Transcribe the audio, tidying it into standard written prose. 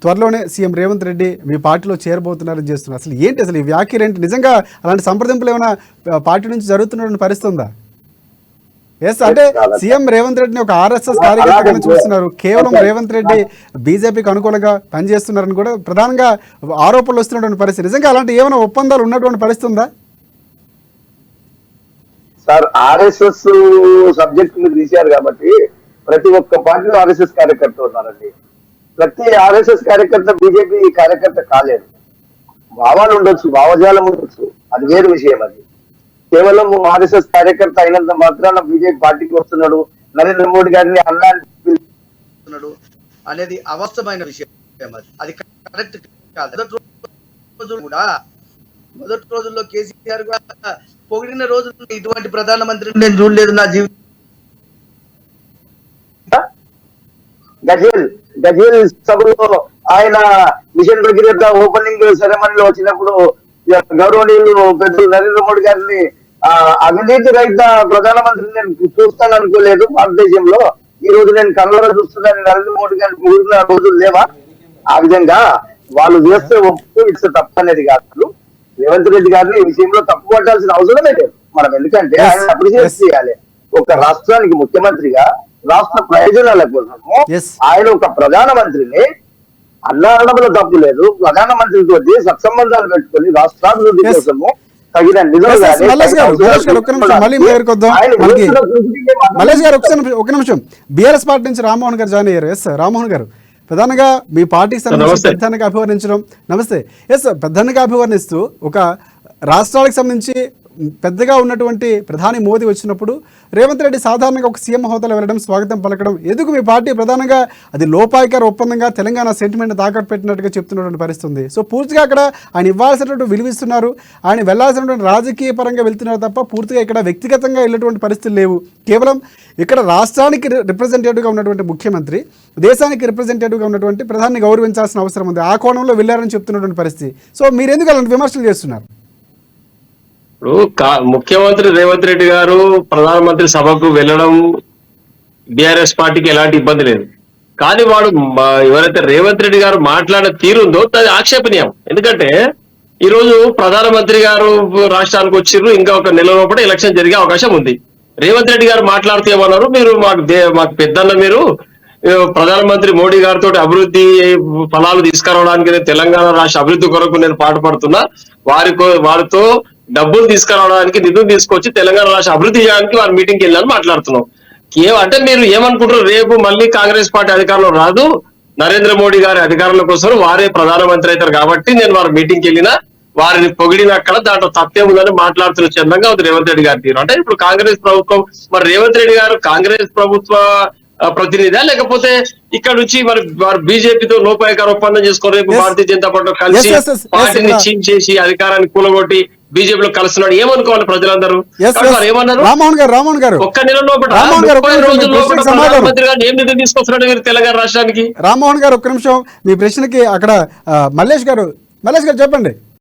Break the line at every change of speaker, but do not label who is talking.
త్వరలోనే సీఎం రేవంత్ రెడ్డి మీ పార్టీలో చేరబోతున్నారని చేస్తున్నారు. అసలు ఏంటి అసలు ఈ వ్యాఖ్యలు ఏంటి? నిజంగా అలాంటి సంప్రదింపులు ఏమైనా పార్టీ నుంచి జరుగుతున్న పరిస్థితి ఉందా? ఎస్, అంటే సీఎం రేవంత్ రెడ్డిని ఒక ఆర్ఎస్ఎస్ కార్యకర్తగా చూస్తున్నారు. కేవలం రేవంత్ రెడ్డి బీజేపీకి అనుకూలంగా పనిచేస్తున్నారని కూడా ప్రధానంగా ఆరోపణలు వస్తున్నటువంటి పరిస్థితి. నిజంగా అలాంటి ఏమైనా ఒప్పందాలు ఉన్నటువంటి పరిస్థితి ఉందా?
సార్, ఆర్ఎస్ఎస్ సబ్జెక్ట్ మీరు తీశారు కాబట్టి ప్రతి ఒక్క పార్టీలో ఆర్ఎస్ఎస్ కార్యకర్త ఉన్నారండి. ప్రతి ఆర్ఎస్ఎస్ కార్యకర్త బీజేపీ కార్యకర్త కాలేదు. భావాలు ఉండొచ్చు, భావజాలం ఉండొచ్చు, అది వేరు విషయం. అది కేవలం ఆర్ఎస్ఎస్ కార్యకర్త అయినంత మాత్రాన బీజేపీ పార్టీకి వస్తున్నాడు, నరేంద్ర మోడీ గారిని అన్నాడు అనేది అవాస్తవమైన విషయం. అది కరెక్ట్ కాదు. మొదటి రోజుల్లో కేసీఆర్ పొగిడిన రోజుల్లో ఇటువంటి ప్రధానమంత్రిని నేను చూడలేదు నా జీవితం. గజేల్ సభలో ఆయన మిషన్ భగీరథ ఓపెనింగ్ సెరమనీలో వచ్చినప్పుడు గౌరవనీయులు పెద్దలు నరేంద్ర మోడీ గారిని అవినీతి రహిత ప్రధానమంత్రిని నేను చూస్తాను అనుకోలేదు భారతదేశంలో. ఈ రోజు నేను కళ్ళలో చూస్తున్నాను నరేంద్ర మోడీ గారిని పొగిడిన రోజులు లేవా? ఆ విధంగా వాళ్ళు చేస్తే ఒప్పు ఇస్తే తప్పనేది కాదు. రేవంత్ రెడ్డి గారిని ఈ విషయంలో తప్పు పట్టాల్సిన అవసరమే లేదు మనం. ఎందుకంటే ఆయన అప్రిషియేట్ చేయాలి. ఒక రాష్ట్రానికి ముఖ్యమంత్రిగా రాష్ట్ర ప్రయోజనాల కోసము ఆయన ఒక ప్రధానమంత్రిని అన్నాడంలో తప్పు లేదు. ప్రధానమంత్రితో సత్సంబంధాలు పెట్టుకుని రాష్ట్రాభివృద్ధి కోసము తగిన
ఒక నిమిషం బీఆర్ఎస్ పార్టీ నుంచి రామ్మోహన్ గారు జాయిన్ అయ్యారు. ఎస్ రామ్మోహన్ గారు, ప్రధానంగా మీ పార్టీకి సంబంధించి పెద్దన్నగా అభివర్ణించడం. నమస్తే. ఎస్, పెద్దన్నగా అభివర్ణిస్తూ ఒక రాష్ట్రాలకు సంబంధించి పెద్దగా ఉన్నటువంటి ప్రధాని మోదీ వచ్చినప్పుడు రేవంత్ రెడ్డి సాధారణంగా ఒక సీఎం హోదాలో వెళ్ళడం, స్వాగతం పలకడం, ఎందుకు మీ పార్టీ ప్రధానంగా అది లోపాయికార ఒప్పందంగా తెలంగాణ సెంటిమెంట్ తాకట్టు పెట్టినట్టుగా చెప్తున్నటువంటి పరిస్థితి ఉంది. సో పూర్తిగా అక్కడ ఆయన ఇవ్వాల్సినటువంటి విలువిస్తున్నారు, ఆయన వెళ్లాల్సినటువంటి రాజకీయ పరంగా వెళ్తున్నారు తప్ప పూర్తిగా ఇక్కడ వ్యక్తిగతంగా వెళ్ళేటువంటి పరిస్థితులు లేవు. కేవలం ఇక్కడ రాష్ట్రానికి రిప్రజెంటేటివ్గా ఉన్నటువంటి ముఖ్యమంత్రి దేశానికి రిప్రజెంటేటివ్గా ఉన్నటువంటి ప్రధాని గౌరవించాల్సిన అవసరం ఉంది. ఆ కోణంలో వెళ్ళారని చెప్తున్నటువంటి పరిస్థితి. సో మీరెందుకు అలాంటి విమర్శలు చేస్తున్నారు?
ముఖ్యమంత్రి రేవంత్ రెడ్డి గారు ప్రధానమంత్రి సభకు వెళ్ళడం బీఆర్ఎస్ పార్టీకి ఎలాంటి ఇబ్బంది లేదు. కానీ వాడు ఎవరైతే రేవంత్ రెడ్డి గారు మాట్లాడిన తీరుందో అది ఆక్షేపణీయం. ఎందుకంటే ఈ రోజు ప్రధానమంత్రి గారు రాష్ట్రానికి వచ్చిర్రు, ఇంకా ఒక నెల లోపల ఎలక్షన్ జరిగే అవకాశం ఉంది. రేవంత్ రెడ్డి గారు మాట్లాడుతూ ఏమన్నారు, మీరు మాకు పెద్దన్న, మీరు ప్రధానమంత్రి మోడీ గారితో అభివృద్ధి ఫలాలు తీసుకురావడానికి తెలంగాణ రాష్ట్ర అభివృద్ధి కొరకు నేను పాటుపడుతున్నా, వారితో డబ్బులు తీసుకురావడానికి నిధులు తీసుకొచ్చి తెలంగాణ రాష్ట్ర అభివృద్ధి చేయడానికి వారి మీటింగ్కి వెళ్ళాలని మాట్లాడుతున్నాం. అంటే మీరు ఏమనుకుంటారు, రేపు మళ్ళీ కాంగ్రెస్ పార్టీ అధికారంలో రాదు, నరేంద్ర మోడీ గారి అధికారంలో కోసం వారే ప్రధానమంత్రి అవుతారు కాబట్టి నేను వారి మీటింగ్కి వెళ్ళినా వారిని పొగిడినక్కడ దాంట్లో తప్పేముందని మాట్లాడుతున్న చందంగా ఉంది రేవంత్ రెడ్డి గారి తీరు. అంటే ఇప్పుడు కాంగ్రెస్ ప్రభుత్వం, మరి రేవంత్ రెడ్డి గారు కాంగ్రెస్ ప్రభుత్వ ప్రతినిధి లేకపోతే ఇక్కడ నుంచి మరి వారు బీజేపీతో లోపాయకార ఒప్పందం చేసుకొని రేపు భారతీయ జనతా పార్టీలో కలిసి పార్టీని చీన్ చేసి అధికారాన్ని కూలగొట్టి బీజేపీలో కలుస్తున్నాడు ఏమనుకోవాలి ప్రజలందరూ? ఏమన్నారు? ఒక్క నెల లోపల 30 రోజుల లోపల ప్రధానమంత్రి గారు ఏం నిధులు తీసుకొస్తున్నాడు మీరు తెలంగాణ రాష్ట్రానికి?
రామ్మోహన్ గారు ఒక్క నిమిషం, మీ ప్రశ్నకి అక్కడ మల్లేష్ గారు చెప్పండి.